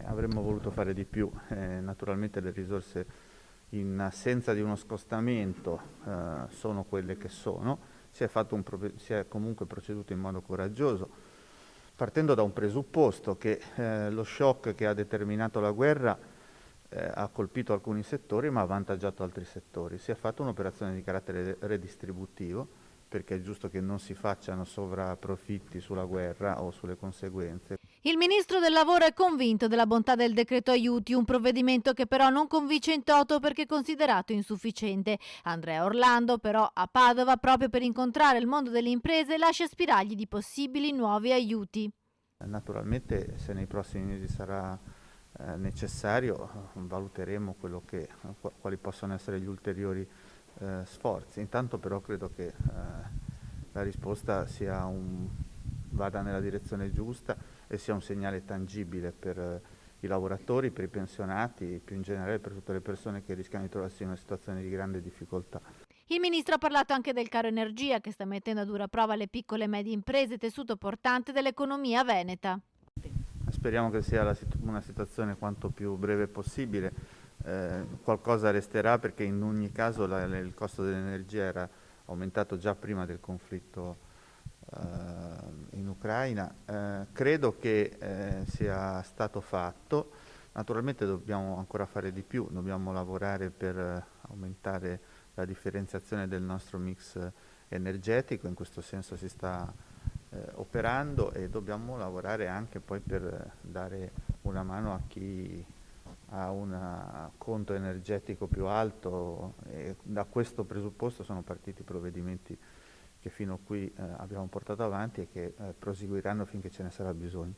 Avremmo voluto fare di più, naturalmente le risorse in assenza di uno scostamento sono quelle che sono, si è comunque proceduto in modo coraggioso, partendo da un presupposto che lo shock che ha determinato la guerra ha colpito alcuni settori ma ha avvantaggiato altri settori. Si è fatta un'operazione di carattere redistributivo perché è giusto che non si facciano sovrapprofitti sulla guerra o sulle conseguenze. Il ministro del lavoro è convinto della bontà del decreto aiuti, un provvedimento che però non convince in toto perché è considerato insufficiente. Andrea Orlando però a Padova, proprio per incontrare il mondo delle imprese, lascia spiragli di possibili nuovi aiuti. Naturalmente se nei prossimi mesi sarà necessario valuteremo quali possono essere gli ulteriori sforzi. Intanto però credo che la risposta vada nella direzione giusta e sia un segnale tangibile per i lavoratori, per i pensionati, più in generale per tutte le persone che rischiano di trovarsi in una situazione di grande difficoltà. Il ministro ha parlato anche del caro energia che sta mettendo a dura prova le piccole e medie imprese, tessuto portante dell'economia veneta. Speriamo che sia una situazione quanto più breve possibile. Qualcosa resterà perché in ogni caso il costo dell'energia era aumentato già prima del conflitto in Ucraina. Credo che sia stato fatto. Naturalmente dobbiamo ancora fare di più, dobbiamo lavorare per aumentare la differenziazione del nostro mix energetico, in questo senso si sta operando e dobbiamo lavorare anche poi per dare una mano a chi ha un conto energetico più alto e da questo presupposto sono partiti i provvedimenti che fino a qui abbiamo portato avanti e che proseguiranno finché ce ne sarà bisogno.